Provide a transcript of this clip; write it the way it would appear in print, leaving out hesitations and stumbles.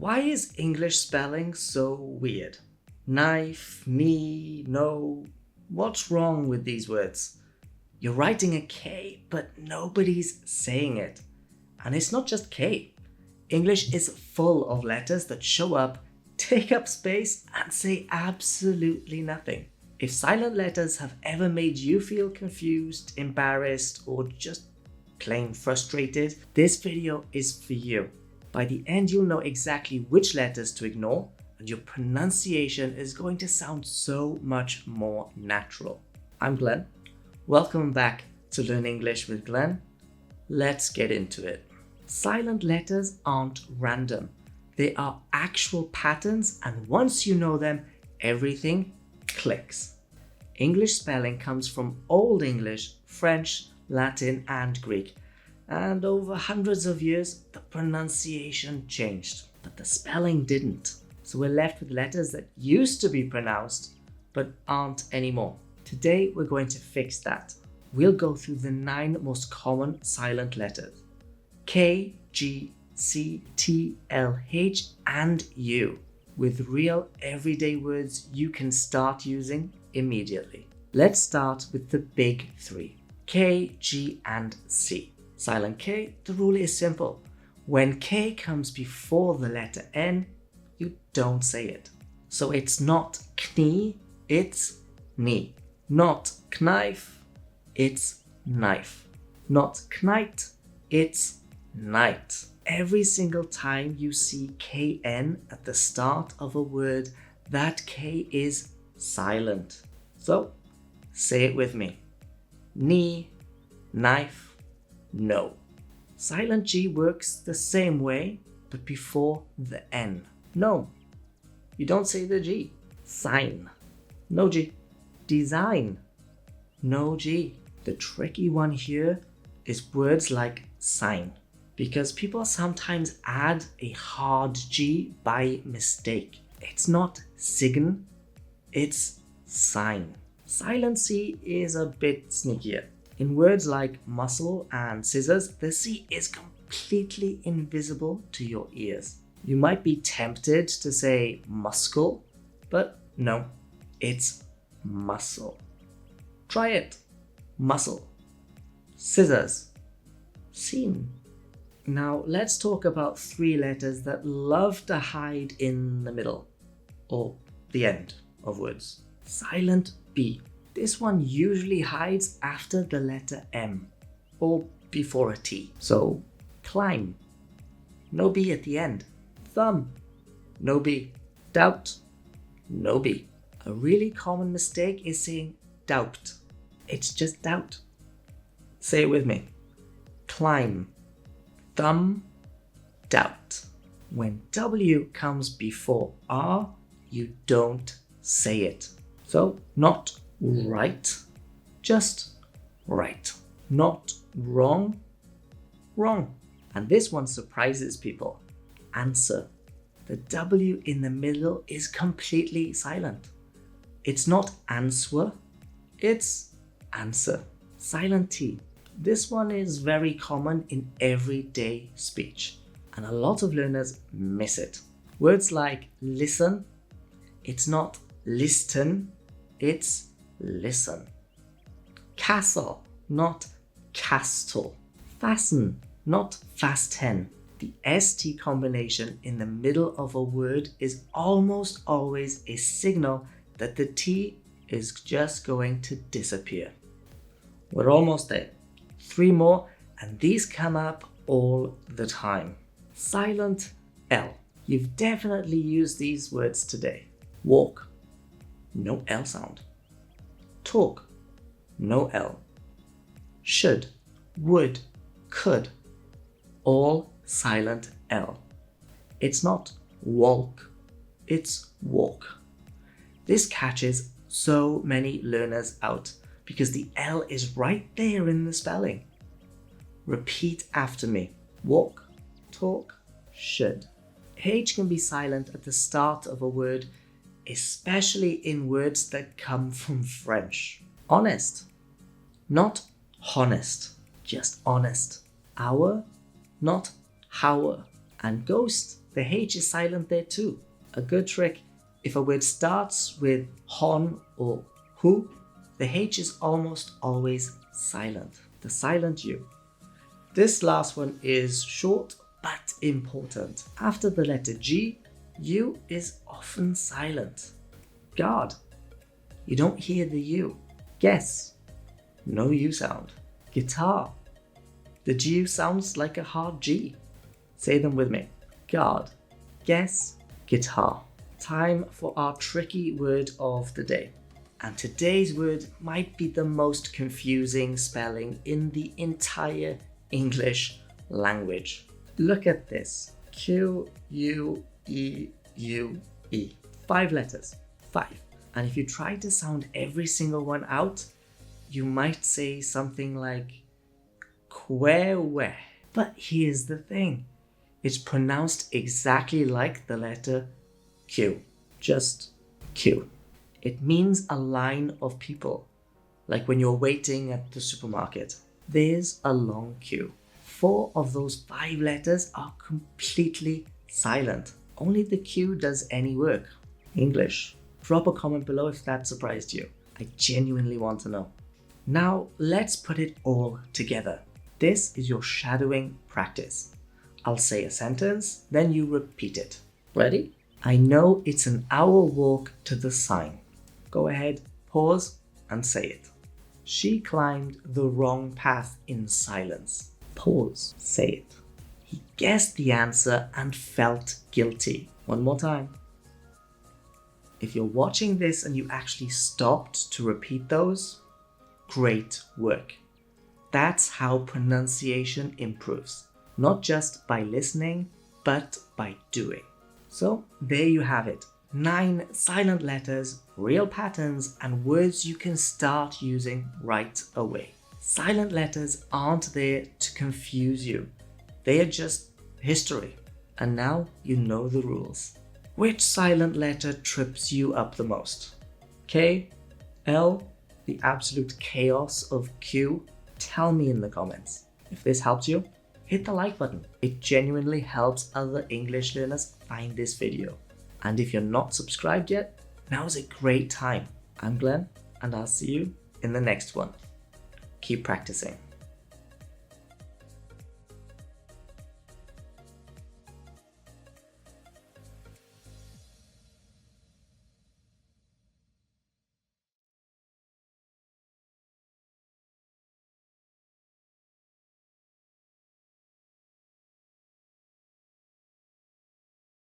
Why is English spelling so weird? Knife, knee, no. What's wrong with these words? You're writing a K, but nobody's saying it. And it's not just K. English is full of letters that show up, take up space, and say absolutely nothing. If silent letters have ever made you feel confused, embarrassed, or just plain frustrated, this video is for you. By the end, you'll know exactly which letters to ignore, and your pronunciation is going to sound so much more natural. I'm Glenn. Welcome back to Learn English with Glenn. Let's get into it. Silent letters aren't random. They are actual patterns, and once you know them, everything clicks. English spelling comes from Old English, French, Latin, and Greek. And over hundreds of years, the pronunciation changed, but the spelling didn't. So we're left with letters that used to be pronounced, but aren't anymore. Today, we're going to fix that. We'll go through the 9 most common silent letters. K, G, C, T, L, H, and U, with real everyday words you can start using immediately. Let's start with the big 3, K, G, and C. Silent K, the rule is simple. When K comes before the letter N, you don't say it. So it's not knie, it's knee. Not knife, it's knife. Not knight, it's night. Every single time you see KN at the start of a word, that K is silent. So say it with me. Knee, knife, no. Silent G works the same way, but before the N. No, you don't say the G. Sign, no G. Design, no G. The tricky one here is words like sign, because people sometimes add a hard G by mistake. It's not sign, it's sign. Silent C is a bit sneakier. In words like muscle and scissors, the C is completely invisible to your ears. You might be tempted to say muscle, but no, it's muscle. Try it. Muscle. Scissors. Seen. Now let's talk about 3 letters that love to hide in the middle or the end of words. Silent B. This one usually hides after the letter M or before a T. So climb. No B at the end. Thumb. No B. Doubt. No B. A really common mistake is saying doubt. It's just doubt. Say it with me. Climb. Thumb. Doubt. When W comes before R, you don't say it. So not right, just right. Not wrong, wrong. And this one surprises people. Answer. The W in the middle is completely silent. It's not answer, it's answer. Silent T. This one is very common in everyday speech, and a lot of learners miss it. Words like listen, it's not listen, it's listen. Castle, not castle. Fasten, not fasten. The ST combination in the middle of a word is almost always a signal that the T is just going to disappear. We're almost there. 3 more, and these come up all the time. Silent L. You've definitely used these words today. Walk. No L sound. Talk. No L. Should. Would. Could. All silent L. It's not walk, it's walk. This catches so many learners out because the L is right there in the spelling. Repeat after me. Walk, talk, should. H can be silent at the start of a word, especially in words that come from French. Honest, not honest, just honest. Hour, not hour. And ghost, the H is silent there too. A good trick: if a word starts with hon or hu, the H is almost always silent, the silent U. This last one is short but important. After the letter G, U is often silent. Guard, you don't hear the U. Guess, no U sound. Guitar, the G sounds like a hard G. Say them with me. Guard, guess, guitar. Time for our tricky word of the day. And today's word might be the most confusing spelling in the entire English language. Look at this. Q-U-E-U-E. 5 letters. 5. And if you try to sound every single one out, you might say something like Kwewe. But here's the thing. It's pronounced exactly like the letter Q. Just Q. It means a line of people, like when you're waiting at the supermarket. There's a long queue. 4 of those 5 letters are completely silent. Only the Q does any work. English. Drop a comment below if that surprised you. I genuinely want to know. Now let's put it all together. This is your shadowing practice. I'll say a sentence, then you repeat it. Ready? I know it's an hour walk to the sign. Go ahead, pause, and say it. She climbed the wrong path in silence. Pause, say it. He guessed the answer and felt guilty. One more time. If you're watching this and you actually stopped to repeat those, great work. That's how pronunciation improves. Not just by listening, but by doing. So there you have it. 9 silent letters, real patterns, and words you can start using right away. Silent letters aren't there to confuse you. They are just history. And now you know the rules. Which silent letter trips you up the most? K? L? The absolute chaos of Q? Tell me in the comments. If this helps you, hit the like button. It genuinely helps other English learners find this video. And if you're not subscribed yet, now's a great time. I'm Glenn, and I'll see you in the next one. Keep practicing.